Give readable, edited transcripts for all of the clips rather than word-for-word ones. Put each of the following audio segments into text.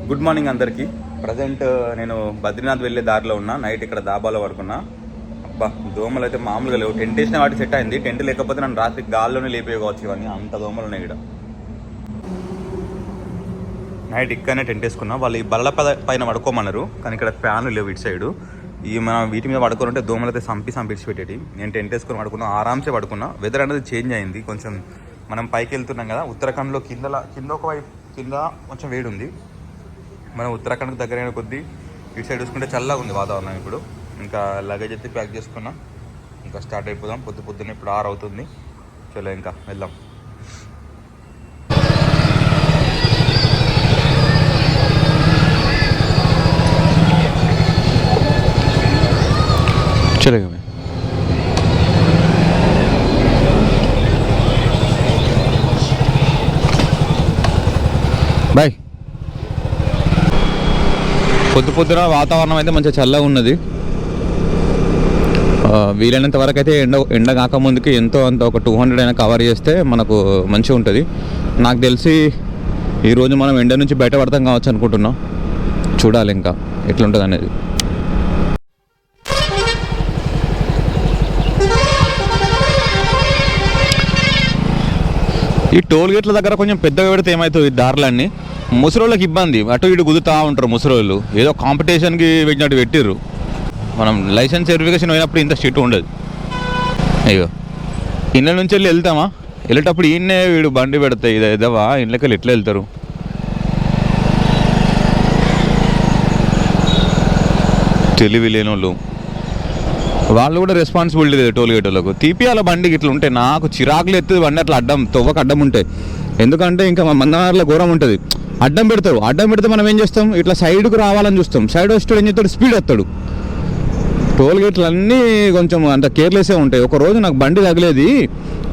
Good morning అందరికీ. Present నేను బద్రీనాథ్ వెళ్ళే దారిలో ఉన్నా. నైట్ ఇక్కడ దాబాలో పడుకున్నా. అబ్బా దోమలు అయితే మామూలుగా లేవు. టెంట్ వేసిన వాటి సెట్ అయింది. టెంట్ లేకపోతే నన్ను రాత్రి గాల్లోనే లేపేయవచ్చు. ఇవన్నీ అంత దోమలు ఉన్నాయి ఇక్కడ. నైట్ ఇక్కడనే టెంట్ వేసుకున్నా. వాళ్ళు ఈ బల్ల పైన పడుకోమన్నారు, కానీ ఇక్కడ ఫ్యాన్ లేవు ఇటు సైడు. ఈ మనం వీటి మీద పడుకోవాలంటే దోమలు అయితే సంపిడిచి పెట్టేటి. నేను టెంట్ వేసుకొని పడుకున్నా, ఆరామ్సే పడుకున్నా. వెదర్ అనేది చేంజ్ అయింది కొంచెం. మనం పైకి వెళ్తున్నాం కదా, ఉత్తరాఖండ్లో కింద ఒక వైపు కింద కొంచెం వేడి ఉంది. మనం ఉత్తరాఖండ్కి దగ్గరైన కొద్దీ ఇటు సైడ్ చూసుకుంటే చల్లగా ఉంది వాతావరణం. ఇప్పుడు ఇంకా లగేజ్ అయితే ప్యాక్ చేసుకున్నా. ఇంకా స్టార్ట్ అయిపోదాం. పొద్దున్నే ఇప్పుడు 6 అవుతుంది. చలో ఇంకా వెళ్దాం. చలో బాయ్. పొద్దున వాతావరణం అయితే మంచిగా చల్లగా ఉన్నది. వీలైనంత వరకు అయితే ఎండ కాకముందుకి ఎంతో అంత ఒక 200 అయినా కవర్ చేస్తే మనకు మంచిగా ఉంటుంది. నాకు తెలిసి ఈరోజు మనం ఎండ నుంచి బయటపడతాం కావచ్చు అనుకుంటున్నాం. చూడాలి ఇంకా ఎట్లుంటుంది అనేది. ఈ టోల్ గేట్ల దగ్గర కొంచెం పెద్దగా పెడితే ఏమవుతుంది, ఈ దారులన్నీ ముసలోళ్ళకి ఇబ్బంది. అటు ఇటు కుదురుతూ ఉంటారు ముసలోళ్ళు. ఏదో కాంపిటీషన్కి పెట్టినట్టు పెట్టిర్రు. మనం లైసెన్స్ వెరిఫికేషన్ అయినప్పుడు ఇంత స్ట్రిక్ట్ ఉండదు. అయ్యో ఇళ్ళ నుంచి వెళ్తామా, వెళ్ళేటప్పుడు ఈయన్నే వీడు బండి పెడతాయి. ఇది ఎదవా ఇళ్ళకి వెళ్ళి ఎట్లా వెళ్తారు? తెలివి లేని వాళ్ళు కూడా రెస్పాన్సిబిలిటీ లేదు టోల్ గేట్ వాళ్ళకు. తీపియాల బండికి ఇట్లా ఉంటే నాకు చిరాకులు ఎత్తుంది. బండి అట్లా తొవ్వకు అడ్డం ఉంటే. ఎందుకంటే ఇంకా మందనార్లో ఘోరం ఉంటుంది. అడ్డం పెడతారు. అడ్డం పెడితే మనం ఏం చేస్తాం, ఇట్లా సైడ్కు రావాలని చూస్తాం. సైడ్ వచ్చాడు ఏం చేస్తాడు, స్పీడ్ వస్తాడు. టోల్ గేట్లు అన్నీ కొంచెం అంత కేర్లెస్సే ఉంటాయి. ఒకరోజు నాకు బండి తగిలేది,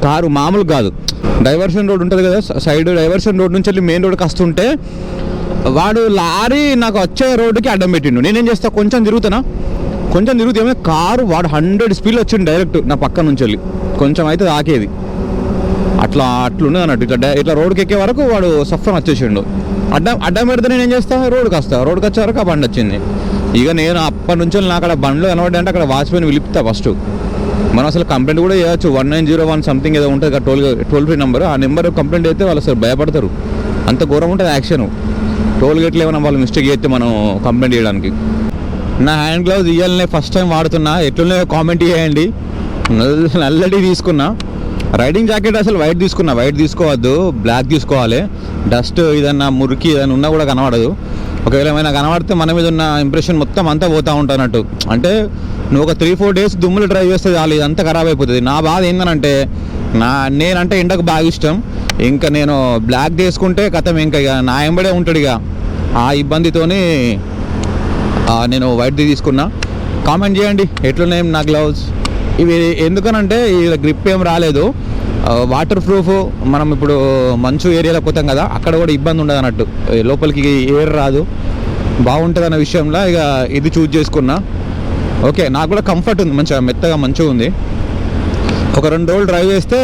కారు మామూలు కాదు. డైవర్షన్ రోడ్ ఉంటుంది కదా, సైడ్ డైవర్షన్ రోడ్ నుంచి వెళ్ళి మెయిన్ రోడ్కి వస్తుంటే వాడు లారీ నాకు వచ్చే రోడ్డుకి అడ్డం పెట్టిండు. నేనేం చేస్తా, కొంచెం తిరుగుతే ఏమైనా కారు వాడు 100 స్పీడ్లో వచ్చిండు డైరెక్ట్ నా పక్క నుంచి వెళ్ళి. కొంచెం అయితే తాకేది. అట్లుండదు అన్నట్టు. ఇట్లా రోడ్కి ఎక్కే వరకు వాడు సఫర్ వచ్చేసిండు. అడ్డం పెడితే నేను ఏం చేస్తాను, రోడ్కి వచ్చే వరకు ఆ బండి వచ్చింది. ఇక నేను అప్పటి నుంచి నాకు అక్కడ బండ్లో కనబడ్డా అక్కడ వాచ్మెన్ పిలుపుతా ఫస్ట్. మనం అసలు కంప్లైంట్ కూడా చేయొచ్చు. 1901 సంథింగ్ ఏదో ఉంటుంది టోల్ ఫ్రీ నెంబర్. ఆ నెంబర్ కంప్లైంట్ అయితే వాళ్ళు అసలు భయపడతారు. అంత ఘోరం ఉంటుంది యాక్షన్. టోల్ గేట్లు ఏమైనా వాళ్ళు మిస్టేక్ చేస్తే మనం కంప్లైంట్ చేయడానికి. నా హ్యాండ్ గ్లౌజ్ ఇవ్వాలనే ఫస్ట్ టైం వాడుతున్నా. ఎట్లున్నాయో కామెంట్ చేయండి. నల్లటి తీసుకున్నా. రైడింగ్ జాకెట్ అసలు వైట్ తీసుకున్నా. వైట్ తీసుకోవద్దు, బ్లాక్ తీసుకోవాలి. డస్ట్ ఏదన్నా మురికి ఏదైనా ఉన్నా కూడా కనబడదు. ఒకవేళ ఏమైనా కనబడితే మన మీద ఉన్న ఇంప్రెషన్ మొత్తం అంతా పోతూ ఉంటున్నట్టు. అంటే నువ్వు ఒక 3-4 డేస్ దుమ్ములు డ్రైవ్ చేస్తే చాలు, ఇదంతా ఖరాబ్ అయిపోతుంది. నా బాధ ఏంటంటే నేనంటే ఎండకు బాగా ఇష్టం. ఇంకా నేను బ్లాక్ తీసుకుంటే కథం ఇంకా నా ఎంబడే ఉంటాడు. ఇక ఆ ఇబ్బందితోని నేను వైట్ది తీసుకున్నా. కామెంట్ చేయండి ఎట్లున్నాయి నా గ్లౌజ్. ఇవి ఎందుకనంటే ఇది గ్రిప్ ఏం రాలేదు, వాటర్ ప్రూఫ్. మనం ఇప్పుడు మంచు ఏరియాలోకి పోతాం కదా, అక్కడ కూడా ఇబ్బంది ఉండదు అన్నట్టు. లోపలికి ఎయిర్ రాదు, బాగుంటుంది అన్న విషయంలో ఇక ఇది చూజ్ చేసుకున్నా. ఓకే, నాకు కూడా కంఫర్ట్ ఉంది, మంచిగా మెత్తగా మంచిగా ఉంది. ఒక 2 రోజులు డ్రైవ్ చేస్తే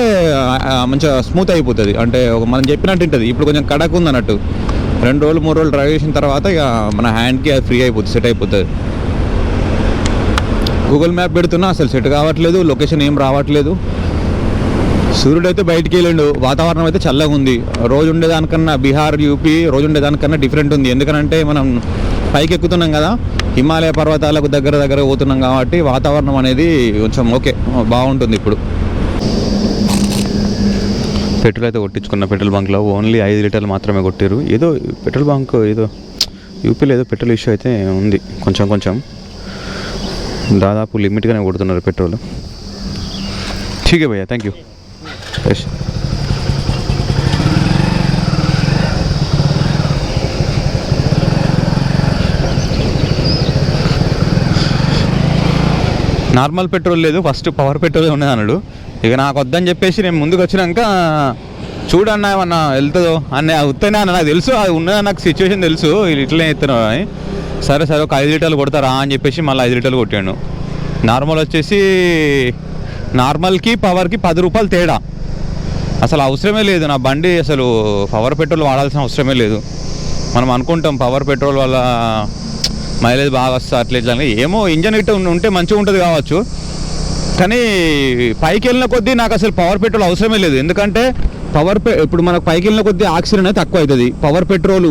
మంచిగా స్మూత్ అయిపోతుంది. అంటే మనం చెప్పినట్టు ఉంటుంది. ఇప్పుడు కొంచెం కడక్ ఉంది అన్నట్టు. 2 రోజులు 3 రోజులు డ్రైవ్ చేసిన తర్వాత ఇక మన హ్యాండ్కి అది ఫ్రీ అయిపోతుంది, సెట్ అయిపోతుంది. గూగుల్ మ్యాప్ పెడుతున్నా అసలు సెట్ కావట్లేదు, లొకేషన్ ఏం రావట్లేదు. సూర్యుడు అయితే బయటికి వెళ్ళిండు. వాతావరణం అయితే చల్లగా ఉంది. రోజు ఉండేదానికన్నా బీహార్, యూపీ రోజు ఉండేదానికన్నా డిఫరెంట్ ఉంది. ఎందుకంటే మనం పైకి ఎక్కుతున్నాం కదా, హిమాలయ పర్వతాలకు దగ్గర పోతున్నాం కాబట్టి వాతావరణం అనేది కొంచెం ఓకే బాగుంటుంది. ఇప్పుడు పెట్రోల్ అయితే కొట్టించుకున్న పెట్రోల్ బంక్లో ఓన్లీ 5 లీటర్లు మాత్రమే కొట్టారు. ఏదో పెట్రోల్ బంక్ ఏదో యూపీలో ఏదో పెట్రోల్ ఇష్యూ అయితే ఉంది. కొంచెం దాదాపు లిమిట్గానే కొడుతున్నారు పెట్రోల్. ఠీకే భయ్యా, థ్యాంక్ యూ. నార్మల్ పెట్రోల్ లేదు, ఫస్ట్ పవర్ పెట్రోల్ ఉన్నది అన్నాడు. ఇక నాకు వద్దని చెప్పేసి నేను ముందుకు వచ్చినాక చూడన్నా ఏమన్నా వెళ్తుందో అని వస్తేనే అన్న, నాకు తెలుసు అది ఉన్నదా, నాకు సిచ్యువేషన్ తెలుసు, ఇట్లనే ఎత్తున్నావు అని. సరే ఒక 5 లీటర్లు కొడతారా అని చెప్పేసి మళ్ళీ 5 లీటర్లు కొట్టాను. నార్మల్ వచ్చేసి నార్మల్కి పవర్కి 10 రూపాయలు తేడా. అసలు అవసరమే లేదు, నా బండి అసలు పవర్ పెట్రోల్ వాడాల్సిన అవసరమే లేదు. మనం అనుకుంటాం పవర్ పెట్రోల్ వల్ల మైలేజ్ బాగా వస్తుంది అట్లా ఇట్లా ఏమో ఇంజన్ ఇట్లా ఉంటే మంచిగా ఉంటుంది కావచ్చు, కానీ పైకి వెళ్ళిన కొద్దీ నాకు అసలు పవర్ పెట్రోల్ అవసరమే లేదు. ఎందుకంటే ఇప్పుడు మనకు పైకి వెళ్ళిన కొద్దీ ఆక్సిజన్ అనేది తక్కువ అవుతుంది. పవర్ పెట్రోల్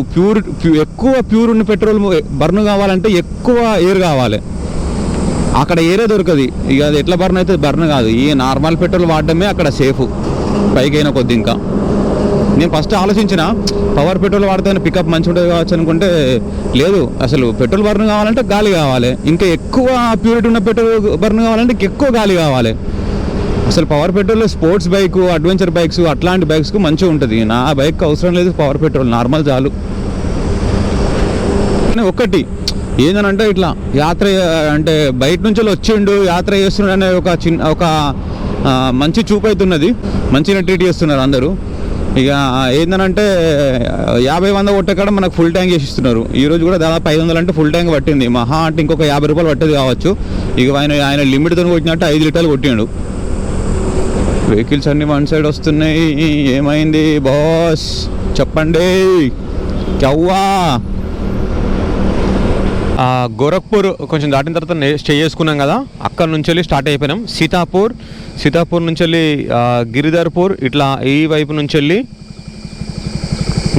ఎక్కువ ప్యూర్ ఉన్న పెట్రోల్ బర్న్ కావాలంటే ఎక్కువ ఎయిర్ కావాలి, అక్కడ ఏరే దొరకదు. ఇక అది ఎట్లా బర్న్ అయితే బర్న్ కాదు. ఈ నార్మల్ పెట్రోల్ వాడడమే అక్కడ సేఫ్ పైకి అయిన కొద్ది. ఇంకా నేను ఫస్ట్ ఆలోచించిన పవర్ పెట్రోల్ వాడితే పికప్ మంచిగా ఉంటుంది కావచ్చు అనుకుంటే లేదు, అసలు పెట్రోల్ బర్న్ కావాలంటే గాలి కావాలి, ఇంకా ఎక్కువ ప్యూరిటీ ఉన్న పెట్రోల్ బర్న్ కావాలంటే ఎక్కువ గాలి కావాలి. అసలు power petrol sports bike, adventure bikes అట్లాంటి బైక్స్కు మంచిగా ఉంటుంది. నా బైక్ అవసరం లేదు పవర్ పెట్రోల్, నార్మల్ చాలు. ఒకటి ఏందనంటే ఇట్లా యాత్ర అంటే బయట నుంచి వచ్చిండు యాత్ర చేస్తున్నాడు అనే ఒక మంచి చూపు అవుతున్నది, మంచిగా ట్రీట్ చేస్తున్నారు అందరూ. ఇక ఏందనంటే 50-100 కొట్టే కాడ మనకు ఫుల్ ట్యాంక్ చేసి ఇస్తున్నారు. ఈరోజు కూడా దాదాపు 500 అంటే ఫుల్ ట్యాంక్ పట్టింది, మహా అంటే ఇంకొక 50 రూపాయలు పట్టేది కావచ్చు. ఇక ఆయన లిమిట్తో కొట్టినట్టు 5 లీటర్లు కొట్టిండు. వెహికల్స్ అన్నీ వన్ సైడ్ వస్తున్నాయి. ఏమైంది బాస్ చెప్పండి. కవ్వా గోరఖ్పూర్ కొంచెం దాటిన తర్వాత స్టే చేసుకున్నాం కదా, అక్కడ నుంచి వెళ్ళి స్టార్ట్ అయిపోయినాం. సీతాపూర్ నుంచి వెళ్ళి గిరిధర్పూర్, ఇట్లా ఈ వైపు నుంచి వెళ్ళి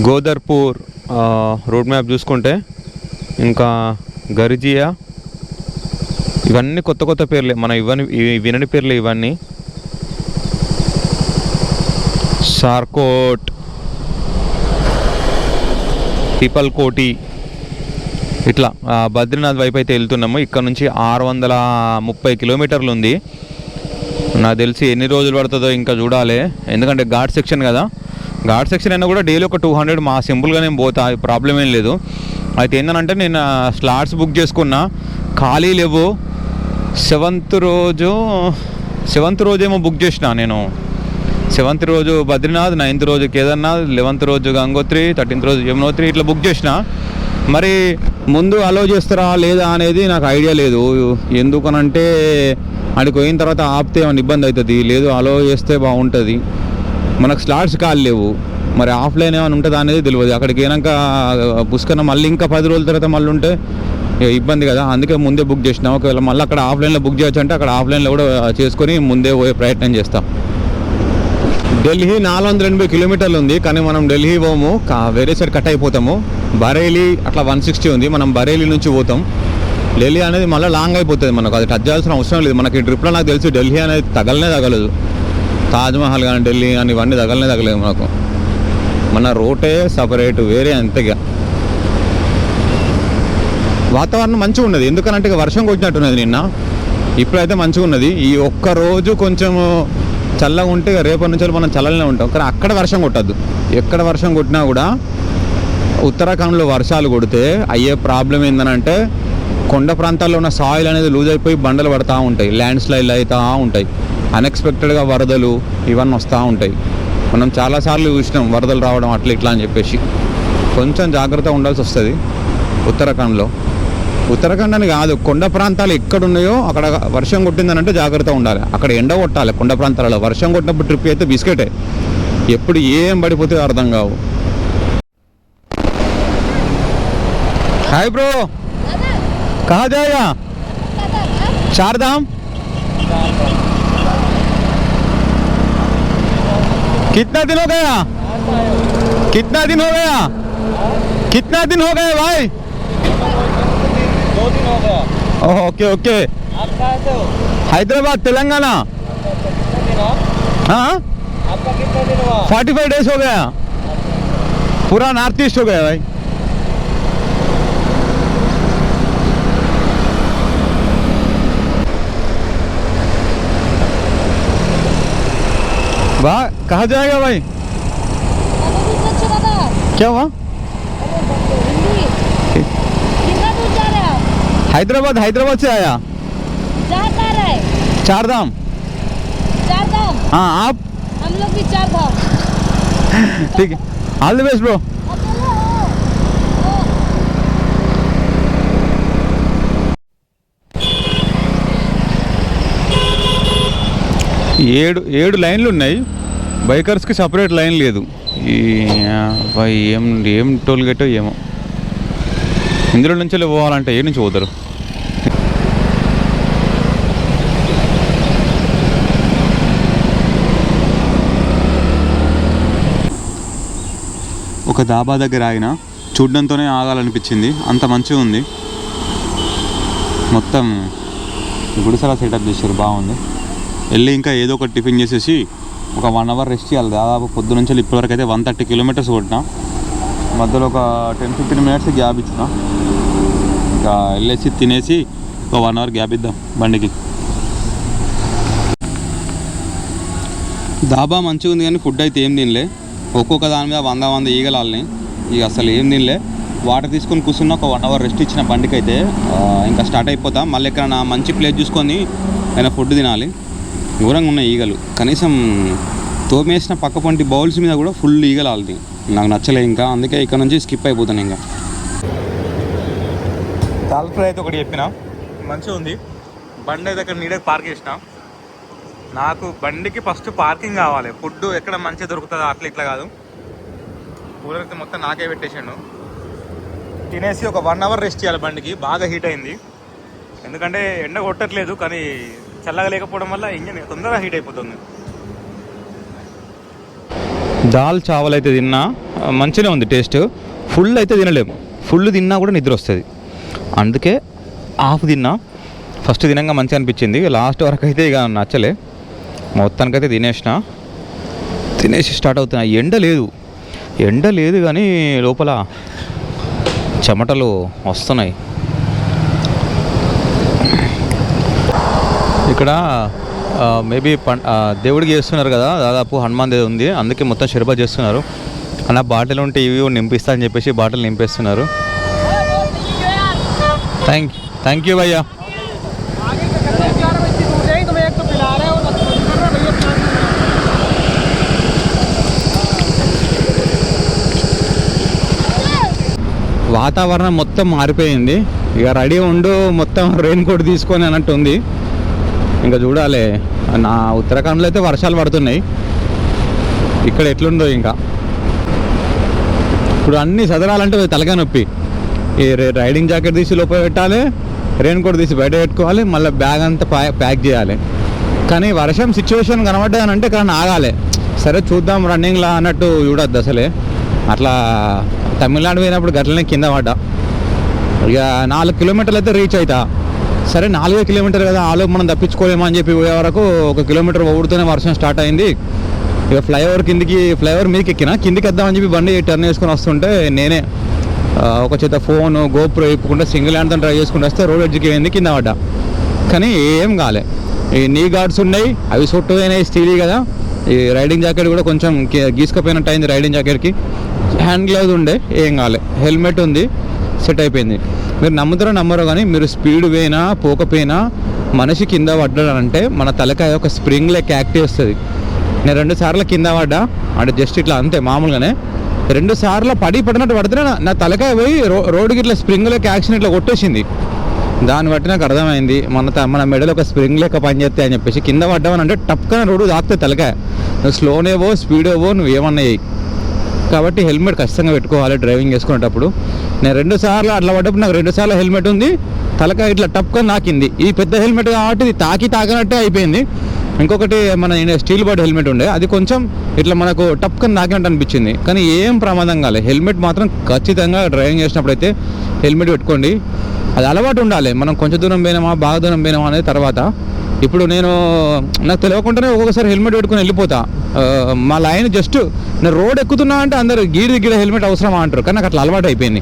గోదర్పూర్ రోడ్ మ్యాప్ చూసుకుంటే, ఇంకా గరిజియా, ఇవన్నీ కొత్త కొత్త పేర్లే, మన వినని పేర్లే ఇవన్నీ. సార్కోట్, పీపల్కోటి, ఇట్లా బద్రీనాథ్ వైపు అయితే వెళ్తున్నాము. ఇక్కడ నుంచి 630 కిలోమీటర్లు ఉంది. నాకు తెలిసి ఎన్ని రోజులు పడుతుందో ఇంకా చూడాలి, ఎందుకంటే ఘాట్ సెక్షన్ కదా. ఘాట్ సెక్షన్ అయినా కూడా డైలీ ఒక 200 మా సింపుల్గా నేను పోతా, ప్రాబ్లం ఏం లేదు. అయితే ఏంటంటే నేను స్లాట్స్ బుక్ చేసుకున్నా, ఖాళీ లేవు. 7th రోజేమో బుక్ చేసిన నేను. 7th రోజు బద్రీనాథ్, 9th రోజు కేదార్నాథ్, 11th రోజు గంగోత్రి, 13th రోజు యమునోత్రి, ఇట్లా బుక్ చేసిన. మరి ముందు అలో చేస్తారా లేదా అనేది నాకు ఐడియా లేదు. ఎందుకనంటే అక్కడికి పోయిన తర్వాత ఆపితే ఏమైనా ఇబ్బంది అవుతుంది, లేదు అలో చేస్తే బాగుంటుంది. మనకు స్లాట్స్ ఖాళీ లేవు, మరి ఆఫ్లైన్ ఏమైనా ఉంటుందా అనేది తెలియదు. అక్కడికి పోయినాక పుష్కరణ మళ్ళీ ఇంకా 10 రోజుల తర్వాత మళ్ళీ ఉంటే ఇబ్బంది కదా, అందుకే ముందే బుక్ చేసినా. ఒకవేళ మళ్ళీ అక్కడ ఆఫ్లైన్లో బుక్ చేయొచ్చు అంటే అక్కడ ఆఫ్లైన్లో కూడా చేసుకొని ముందే పోయే ప్రయత్నం చేస్తాం. ఢిల్లీ 480 కిలోమీటర్లు ఉంది, కానీ మనం ఢిల్లీ పోము, వేరే సైడ్ కట్ అయిపోతాము. బరేలీ అట్లా 160 ఉంది, మనం బరేలీ నుంచి పోతాం. ఢిల్లీ అనేది మళ్ళీ లాంగ్ అయిపోతుంది, మనకు అది టచ్ చేయాల్సిన అవసరం లేదు. మనకి ట్రిప్లో నాకు తెలిసి ఢిల్లీ అనేది తగలదు. తాజ్మహల్ కానీ ఢిల్లీ కానీ ఇవన్నీ తగలేదు మనకు. మన రూటే సపరేట్ వేరే అంతగా. వాతావరణం మంచిగా ఉన్నది, ఎందుకనంటే వర్షం కొట్టినట్టున్నది నిన్న, ఇప్పుడైతే మంచిగా ఉన్నది. ఈ ఒక్కరోజు కొంచెం చల్లగా ఉంటే రేపటి నుంచి మనం చల్లనే ఉంటాం, కానీ అక్కడ వర్షం కొట్టద్దు. ఎక్కడ వర్షం కొట్టినా కూడా ఉత్తరాఖండ్లో వర్షాలు కొడితే అయ్యే ప్రాబ్లం ఏంటంటే కొండ ప్రాంతాల్లో ఉన్న సాయిల్ అనేది లూజ్ అయిపోయి బండలు పడుతూ ఉంటాయి, ల్యాండ్ స్లైడ్లు అవుతూ ఉంటాయి, అన్ఎక్స్పెక్టెడ్గా వరదలు ఇవన్నీ వస్తూ ఉంటాయి. మనం చాలాసార్లు చూసినాం వరదలు రావడం అట్లా ఇట్లా అని చెప్పేసి. కొంచెం జాగ్రత్త ఉండాల్సి వస్తుంది ఉత్తరాఖండ్లో. ఉత్తరాఖండ్ అని కాదు, కొండ ప్రాంతాలు ఎక్కడున్నాయో అక్కడ వర్షం కొట్టిందనంటే జాగ్రత్త ఉండాలి. అక్కడ ఎండ కొట్టాలి కొండ ప్రాంతాలలో. వర్షం కొట్టినప్పుడు ట్రిప్ అయితే బిస్కెటే, ఎప్పుడు ఏం పడిపోతే అర్థం కావు. हाय ब्रो, कहाँ जाएगा? चार धाम? कितना दिन हो गया? कितना दिन हो गया? कितना दिन हो गए भाई? 2 दिन हो गया। Okay okay. आप कहाँ से हो? हैदराबाद तेलंगाना। हाँ, आपका कितना दिन हुआ? 45 डेज हो गया, पूरा नॉर्थ ईस्ट हो गया भाई। वाह, कहाँ जाएगा भाई? क्या हुआ? हैदराबाद से आया। चार धाम। हाँ, आप? हम लोग भी 4 धाम। ठीक है, ऑल द बेस्ट ब्रो। ఏడు లైన్లు ఉన్నాయి, బైకర్స్కి సపరేట్ లైన్ లేదు. ఏం టోల్ గేటో ఏమో. ఇందులో నుంచి పోవాలంటే ఏ నుంచి పోతారు? ఒక దాబా దగ్గర ఆగిన, చూడడంతోనే ఆగాలనిపించింది, అంత మంచిగా ఉంది. మొత్తం గుడిసెలా సెటప్ చేశారు, బాగుంది. వెళ్ళి ఇంకా ఏదో ఒక టిఫిన్ చేసేసి ఒక 1 అవర్ రెస్ట్ చేయాలి. దాదాపు పొద్దు నుంచి ఇప్పటివరకు అయితే 130 కిలోమీటర్స్ కొట్టిన. మధ్యలో ఒక 10-15 మినిట్స్ గ్యాప్ ఇచ్చిన. ఇంకా వెళ్ళేసి తినేసి ఒక 1 అవర్ గ్యాప్ ఇద్దాం బండికి. దాబా మంచిగా ఉంది కానీ ఫుడ్ అయితే ఏం తినలే. ఒక్కొక్క దాని మీద 100 ఈగలు వాళ్ళని, ఇక అసలు ఏం తినలే. వాటర్ తీసుకొని కూర్చున్న ఒక 1 అవర్ రెస్ట్ ఇచ్చిన బండికి అయితే. ఇంకా స్టార్ట్ అయిపోతాం. మళ్ళీ ఎక్కడైనా మంచి ప్లేస్ చూసుకొని అయినా ఫుడ్ తినాలి. ఘోరంగా ఉన్నాయి ఈగలు. కనీసం తోమేసిన పక్క పంటి బౌల్స్ మీద కూడా ఫుల్ ఈగలు వాళ్ళది. నాకు నచ్చలే ఇంకా, అందుకే ఇక్కడ నుంచి స్కిప్ అయిపోతాను. ఇంకా దాల్ ఫ్రై అయితే ఒకటి చెప్పిన, మంచిగా ఉంది. బండి అయితే అక్కడ నీడకి పార్క్ చేసిన. నాకు బండికి ఫస్ట్ పార్కింగ్ కావాలి. ఫుడ్ ఎక్కడ మంచిగా దొరుకుతుందో అట్లా ఇట్లా కాదు. కూలర్ అయితే మొత్తం నాకే పెట్టేసాడు. తినేసి ఒక 1 అవర్ రెస్ట్ చేయాలి. బండికి బాగా హీట్ అయింది, ఎందుకంటే ఎండ కొట్టట్లేదు, కానీ చల్లగా లేకపోవడం వల్ల ఇంజన్ తొందరగా హీట్ అయిపోతుంది. దాల్ చావల్ అయితే తిన్నా, మంచిగా ఉంది టేస్ట్. ఫుల్ అయితే తినలేము, ఫుల్ తిన్నా కూడా నిద్ర వస్తుంది. అందుకే హాఫ్ తిన్నా. ఫస్ట్ తినంగా మంచిగా అనిపించింది, లాస్ట్ వరకు అయితే ఇక నచ్చలే. మొత్తానికైతే తినేసి స్టార్ట్ అవుతున్నా. ఎండ లేదు కానీ లోపల చెమటలు వస్తున్నాయి. ఇక్కడ మేబీ దేవుడికి చేస్తున్నారు కదా, దాదాపు హనుమాన్ దేవి ఉంది, అందుకే మొత్తం షర్బత్ చేస్తున్నారు. అన్న బాటిల్ ఉంటే ఇవి నింపిస్తా అని చెప్పేసి బాటిల్ నింపేస్తున్నారు. థ్యాంక్ యూ భయ్యా. వాతావరణం మొత్తం మారిపోయింది. ఇక రెడీ ఉండు, మొత్తం రెయిన్ కోట్ తీసుకొని అన్నట్టు ఉంది. ఇంకా చూడాలి. నా ఉత్తరాఖండ్లో అయితే వర్షాలు పడుతున్నాయి, ఇక్కడ ఎట్లుందో. ఇంకా ఇప్పుడు అన్నీ చదరాలంటే తలకాయ నొప్పి. ఈ రైడింగ్ జాకెట్ తీసి లోపల పెట్టాలి, రెయిన్ కోట్ తీసి బయట పెట్టుకోవాలి, మళ్ళీ బ్యాగ్ అంతా ప్యాక్ చేయాలి. కానీ వర్షం సిచ్యువేషన్ కనబడ్డాని అంటే కానీ ఆగాలి. సరే చూద్దాం రన్నింగ్లా అన్నట్టు చూడొద్దు అసలే. అట్లా తమిళనాడు పోయినప్పుడు గట్లనే కింద పడ్డా. ఇక 4 కిలోమీటర్లు అయితే రీచ్ అవుతా. సరే 4 కిలోమీటర్ కదా, ఆలోపు మనం తప్పించుకోలేమో అని చెప్పి పోయే వరకు 1 కిలోమీటర్ ఊడుతూనే వర్షం స్టార్ట్ అయింది. ఇక ఫ్లైఓవర్ మీదకి ఎక్కినా, కిందికి వద్దామని చెప్పి బండి టర్న్ చేసుకొని వస్తుంటే నేనే ఒక చేత ఫోను గోప్రో ఇప్పుకుంటే సింగిల్ హ్యాండ్తో డ్రైవ్ చేసుకుంటూ వస్తే రోడ్ ఎడ్జ్కి పోయింది, కింద పడ్డా. కానీ ఏం కాలే. ఈ నీ గార్డ్స్ ఉన్నాయి, అవి సొట్టు అయినాయి, స్టీలీ కదా. ఈ రైడింగ్ జాకెట్ కూడా కొంచెం గీసుకపోయినట్టు అయింది రైడింగ్ జాకెట్కి. హ్యాండ్ గ్లౌజ్ ఉండే, ఏం కాలే. హెల్మెట్ ఉంది, సెట్ అయిపోయింది. మీరు నమ్ముతారో నమ్మరో కానీ మీరు స్పీడ్ పోయినా పోకపోయినా మనిషి కింద పడ్డాడంటే మన తలకాయ ఒక స్ప్రింగ్ లెక్క యాక్టివ్ వస్తుంది. నేను 2 సార్లు కింద పడ్డా, అంటే జస్ట్ ఇట్లా అంతే మామూలుగానే. 2 సార్లు పడినట్టు పడితే నా తలకాయ పోయి రోడ్డుకి ఇట్లా స్ప్రింగ్ లెక్క యాక్షన్ ఇట్లా కొట్టేసింది. దాన్ని బట్టి నాకు అర్థమైంది మన మెడలో ఒక స్ప్రింగ్ లెక్క పనిచేస్తాయి అని చెప్పేసి. కింద పడ్డామని అంటే టప్కన రోడ్డు తాకుతాయి తలకాయ. నువ్వు స్లోనేవో స్పీడేవో నువ్వు ఏమన్నాయి. కాబట్టి హెల్మెట్ ఖచ్చితంగా పెట్టుకోవాలి డ్రైవింగ్ చేసుకునేటప్పుడు. నేను 2 సార్లు అట్లా పడ్డప్పుడు నాకు 2 సార్లు హెల్మెట్ ఉంది, తలకాయ ఇట్లా టప్కని నాకింది. ఈ పెద్ద హెల్మెట్ కాబట్టి ఇది తాకినట్టే అయిపోయింది. ఇంకొకటి మన స్టీల్ బాడీ హెల్మెట్ ఉండే, అది కొంచెం ఇట్లా మనకు టప్కని నాకినట్టు అనిపించింది. కానీ ఏం ప్రమాదం కాలే. హెల్మెట్ మాత్రం ఖచ్చితంగా డ్రైవింగ్ చేసినప్పుడు అయితే హెల్మెట్ పెట్టుకోండి. అది అలవాటు ఉండాలి. మనం కొంచెం దూరం పోయినామా బాగా దూరం పోయినామా అనేది తర్వాత. ఇప్పుడు నాకు తెలియకుండానే ఒక్కొక్కసారి హెల్మెట్ పెట్టుకుని వెళ్ళిపోతా. మా లైన్ జస్ట్ నేను రోడ్ ఎక్కుతున్నా అంటే అందరు గీడ హెల్మెట్ అవసరమా అంటారు, కానీ నాకు అట్లా అలవాటు అయిపోయింది.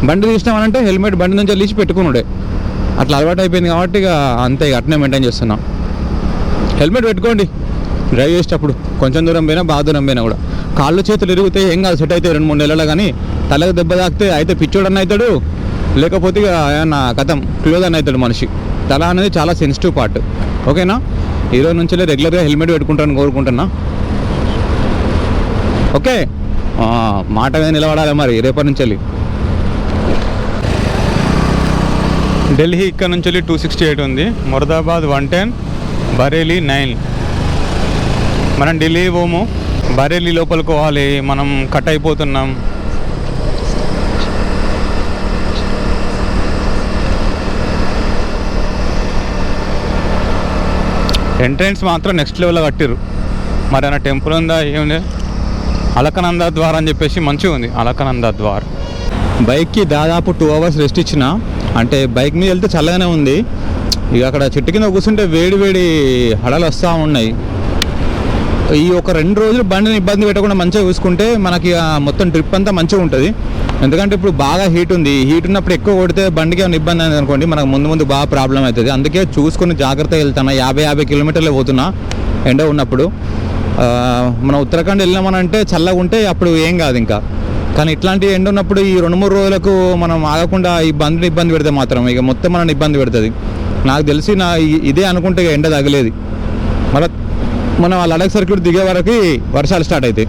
బండి తీసినామనంటే హెల్మెట్ బండి నుంచి వెళ్ళి పెట్టుకున్నాడే, అట్లా అలవాటు అయిపోయింది. కాబట్టి ఇక అంతే, ఇక అట్నే మెయింటైన్ చేస్తున్నా. హెల్మెట్ పెట్టుకోండి డ్రైవ్ చేసేటప్పుడు, కొంచెం దూరం పోయినా బాగా దూరం పోయినా కూడా. కాళ్ళు చేతులు ఇరిగితే ఏం కాదు, సెట్ అయితే 2-3 నెలలు. కానీ తలకు దెబ్బ తాకితే అయితే పిచ్చోడన్న అవుతాడు, లేకపోతే ఇక ఏమన్నా కథం క్లోజ్ అని అవుతాడు మనిషి. తల అనేది చాలా సెన్సిటివ్ పార్ట్. ఓకేనా? ఈరోజు నుంచి రెగ్యులర్గా హెల్మెట్ పెట్టుకుంటాను కోరుకుంటున్నా. ఓకే, మాట మీద నిలబడాలి మరి రేపటి నుంచి వెళ్ళి. ఢిల్లీ ఇక్కడ నుంచి వెళ్ళి 268 ఉంది, మొరదాబాద్ 110, బరేలీ 9. మనం ఢిల్లీ పోము, బరేలీ లోపలికి పోవాలి. మనం కట్ అయిపోతున్నాం. ఎంట్రెన్స్ మాత్రం నెక్స్ట్ లెవెల్లో కట్టిరు. మరి అన్న టెంపుల్ ఉందా ఏముంది, అలకనంద ద్వార్ అని చెప్పేసి మంచిగా ఉంది. అలకనంద ద్వార్. బైక్కి దాదాపు 2 hours రెస్ట్ ఇచ్చిన, అంటే బైక్ మీద వెళ్తే చల్లగానే ఉంది. ఇక అక్కడ చెట్టు కింద కూర్చుంటే వేడి వేడి హడలు వస్తూ ఉన్నాయి. ఈ ఒక 2 రోజులు బండిని ఇబ్బంది పెట్టకుండా మంచిగా చూసుకుంటే మనకి మొత్తం ట్రిప్ అంతా మంచిగా ఉంటుంది. ఎందుకంటే ఇప్పుడు బాగా హీట్ ఉంది. హీట్ ఉన్నప్పుడు ఎక్కువ కొడితే బండికి ఏమైనా ఇబ్బంది అయింది అనుకోండి, మనకు ముందు బాగా ప్రాబ్లం అవుతుంది. అందుకే చూసుకుని జాగ్రత్తగా వెళ్తాను. 50 కిలోమీటర్లే పోతున్నా ఎండ ఉన్నప్పుడు. మనం ఉత్తరాఖండ్ వెళ్ళినామనంటే చల్లగా ఉంటే అప్పుడు ఏం కాదు ఇంకా. కానీ ఇట్లాంటి ఎండ ఉన్నప్పుడు ఈ 2-3 రోజులకు మనం ఆగకుండా ఈ బండిని ఇబ్బంది పెడితే మాత్రం ఇక మొత్తం మనల్ని ఇబ్బంది పెడుతుంది. నాకు తెలిసి ఇదే అనుకుంటే ఎండ తగలేదు. మళ్ళీ మనం ఆ లడాక్ సర్క్యూట్ దిగే వరకు వర్షాలు స్టార్ట్ అవుతాయి.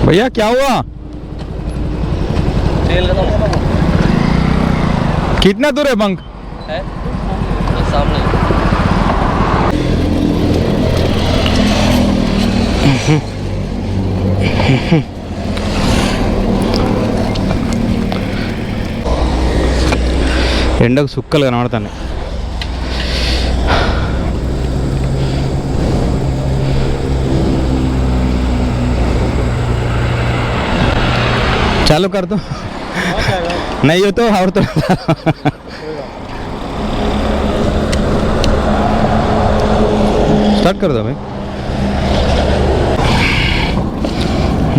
भैया क्या हुआ? तेल खत्म कितना दूर है बंक? है सामने. ఎండకు సుక్కలు కనబడుతున్నాయి. चालू कर दो. नहीं हो तो और तो स्टार्ट कर दो भाई.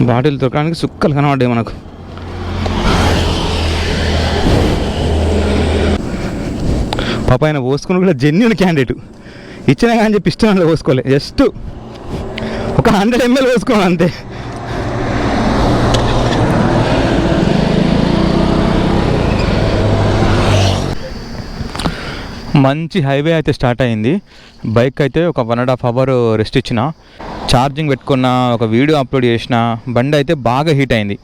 బాటిల్ దొరకడానికి సుక్కలు కనబడ్డాయి మనకు. పాప ఆయన పోసుకుని కూడా జెన్యున్ క్యాండిడేట్. ఇచ్చినా కానీ చెప్పి ఇష్టం అంటే పోసుకోలే, జస్ట్ ఒక 100 ml పోసుకోవాలి అంతే. మంచి హైవే అయితే స్టార్ట్ అయింది. బైక్ అయితే ఒక 1.5 hour రెస్ట్ ఇచ్చిన, ఛార్జింగ్ పెట్టుకున్న, ఒక వీడియో అప్లోడ్ చేసిన. బండి అయితే బాగా హీట్ అయింది.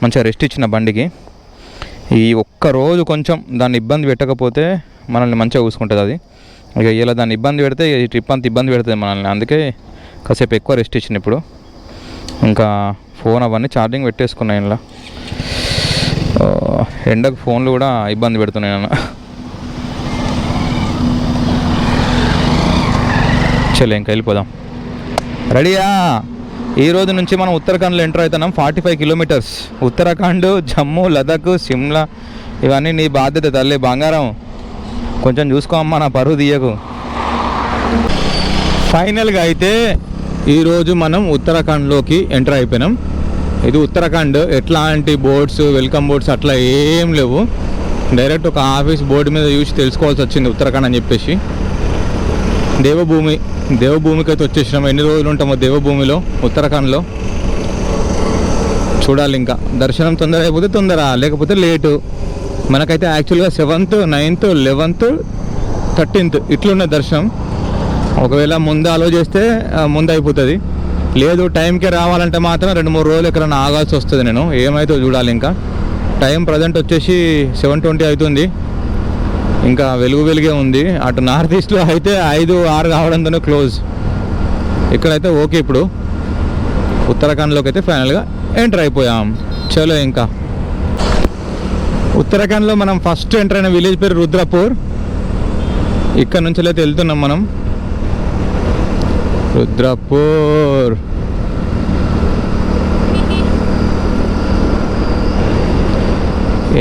మంచిగా రెస్ట్ ఇచ్చిన బండికి. ఈ ఒక్కరోజు కొంచెం దాన్ని ఇబ్బంది పెట్టకపోతే మనల్ని మంచిగా చూసుకుంటుంది అది. ఇక ఇలా దాన్ని ఇబ్బంది పెడితే ఈ ట్రిప్ అంతా ఇబ్బంది పెడుతుంది మనల్ని. అందుకే కాసేపు ఎక్కువ రెస్ట్ ఇచ్చిన. ఇప్పుడు ఇంకా ఫోన్ అవన్నీ ఛార్జింగ్ పెట్టేసుకున్నాయి. ఇలా ఎండకు ఫోన్లు కూడా ఇబ్బంది పెడుతున్నాయి అన్న. చలో ఇంకా వెళ్ళిపోదాం. రెడీయా? ఈరోజు నుంచి మనం ఉత్తరాఖండ్లో ఎంటర్ అవుతున్నాం. 45 kilometers. ఉత్తరాఖండ్, జమ్మూ, లదాఖ్, సిమ్లా ఇవన్నీ నీ బాధ్యత తల్లి బంగారం. కొంచెం చూసుకోమ్మా, నా పరువు తీయకు. ఫైనల్గా అయితే ఈరోజు మనం ఉత్తరాఖండ్లోకి ఎంటర్ అయిపోయినాం. ఇది ఉత్తరాఖండ్. ఎట్లాంటి బోర్డ్స్, వెల్కమ్ బోర్డ్స్ అట్లా ఏం లేవు. డైరెక్ట్ ఒక ఆఫీస్ బోర్డు మీద చూసి తెలుసుకోవాల్సి వచ్చింది ఉత్తరాఖండ్ అని చెప్పేసి. దేవభూమికి అయితే వచ్చేసినాం. ఎన్ని రోజులు ఉంటామో దేవభూమిలో, ఉత్తరాఖండ్లో చూడాలి. ఇంకా దర్శనం తొందర అయిపోతే తొందర, లేకపోతే లేటు. మనకైతే యాక్చువల్గా 7th, 9th, 11th, 13th ఇట్లున్న దర్శనం. ఒకవేళ ముందు అలో చేస్తే ముందు అయిపోతుంది. లేదు టైంకే రావాలంటే మాత్రం 2-3 రోజులు ఎక్కడైనా ఆగాల్సి వస్తుంది. నేను ఏమైతే చూడాలి. ఇంకా టైం ప్రజెంట్ వచ్చేసి 7:20 అవుతుంది. ఇంకా వెలుగే ఉంది. అటు నార్త్ ఈస్ట్లో అయితే 5-6 కావడంతోనే క్లోజ్. ఇక్కడైతే ఓకే. ఇప్పుడు ఉత్తరాఖండ్లోకి అయితే ఫైనల్గా ఎంటర్ అయిపోయాం. చలో ఇంకా ఉత్తరాఖండ్లో మనం ఫస్ట్ ఎంటర్ అయిన విలేజ్ పేరు రుద్రపూర్. ఇక్కడ నుంచి అయితే వెళ్తున్నాం మనం. రుద్రపూర్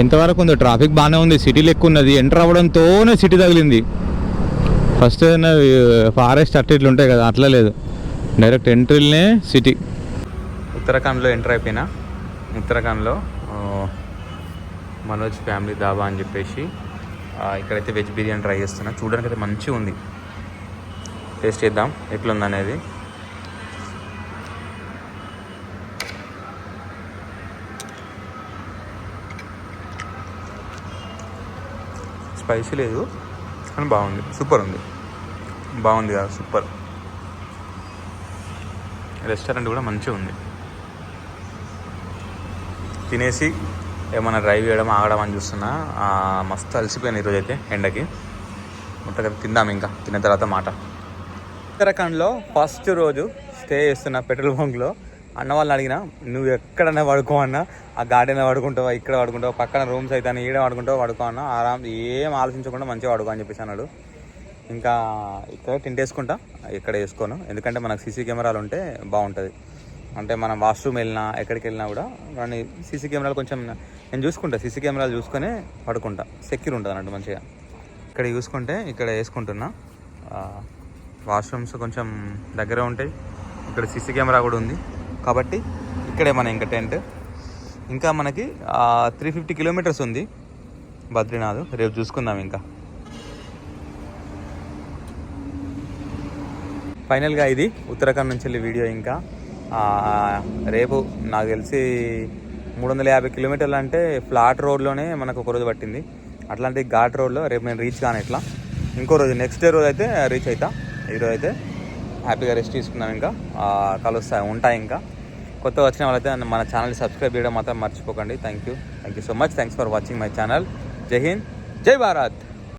ఎంతవరకు ఉందో ట్రాఫిక్ బాగానే ఉంది. సిటీలో ఎక్కువ ఉన్నది. ఎంటర్ అవ్వడంతోనే సిటీ తగిలింది. ఫస్ట్ ఏదైనా ఫారెస్ట్ అట్లా ఇట్లా ఉంటాయి కదా, అట్లా లేదు. డైరెక్ట్ ఎంట్రీలనే సిటీ. ఉత్తరాఖండ్లో ఎంటర్ అయిపోయినా. ఉత్తరాఖండ్లో మనోజ్ ఫ్యామిలీ దాబా అని చెప్పేసి ఇక్కడైతే వెజ్ బిర్యానీ ట్రై చేస్తున్నా. చూడడానికి అయితే మంచిగా ఉంది. టేస్ట్ చేద్దాం ఎట్లుందనేది. స్పైసీ లేదు కానీ బాగుంది. సూపర్ ఉంది. బాగుంది కదా, సూపర్. రెస్టారెంట్ కూడా మంచిగా ఉంది. తినేసి ఏమన్నా డ్రైవ్ చేయడం, ఆగడం అని చూస్తున్నా. మస్తు అలసిపోయాను ఈరోజు అయితే ఎండకి. ఉంటుంది తిందాం ఇంకా, తిన్న తర్వాత మాట. ఉత్తరాఖండ్లో ఫస్ట్ రోజు స్టే చేస్తున్న పెట్రోల్ బంక్లో అన్న వాళ్ళని అడిగినా నువ్వు ఎక్కడన్నా పడుకో అన్న, ఆ గార్డెన్లో పడుకుంటావా, ఇక్కడ పడుకుంటావా, పక్కన రూమ్స్ అయితే ఈడ పడుకుంటావా, పడుకో అన్న, ఆరామ్ ఏం ఆలోచించకుండా మంచిగా పడుకో అని చెప్పేసి అన్నాడు. ఇంకా ఇక్కడ టెంట్ వేసుకుంటా, ఇక్కడ వేసుకోను, ఎందుకంటే మనకు సీసీ కెమెరాలు ఉంటే బాగుంటుంది. అంటే మనం వాష్రూమ్ వెళ్ళినా ఎక్కడికి వెళ్ళినా కూడా దాన్ని సీసీ కెమెరాలు కొంచెం నేను చూసుకుంటా, సీసీ కెమెరాలు చూసుకొని పడుకుంటా, సెక్యూర్ ఉంటుంది అన్నట్టు మంచిగా. ఇక్కడ చూసుకుంటే ఇక్కడ వేసుకుంటున్నా, వాష్రూమ్స్ కొంచెం దగ్గర ఉంటాయి, ఇక్కడ సీసీ కెమెరా కూడా ఉంది కాబట్టి ఇక్కడే మన ఇంకా టెంట్. ఇంకా మనకి 350 కిలోమీటర్స్ ఉంది బద్రీనాథ్, రేపు చూసుకుందాం. ఇంకా ఫైనల్గా ఇది ఉత్తరాఖండ్ నుంచి వెళ్ళి వీడియో. ఇంకా రేపు నాకు తెలిసి 350 కిలోమీటర్లు అంటే ఫ్లాట్ రోడ్లోనే మనకు ఒక రోజు పట్టింది. అట్లాంటి ఘాట్ రోడ్లో రేపు నేను రీచ్ కాను. ఇట్లా ఇంకో రోజు నెక్స్ట్ డే రోజు అయితే రీచ్ అవుతా. ఈరోజు అయితే హ్యాపీగా రెస్ట్ తీసుకుందాం. ఇంకా కలుస్తాయి ఉంటాయి. ఇంకా కొత్తగా వచ్చిన వాళ్ళైతే మన ఛానల్ని సబ్స్క్రైబ్ చేయడం మాత్రం మర్చిపోకండి. Thank you so much. Thanks for watching my channel. జై హింద్, జై భారత్.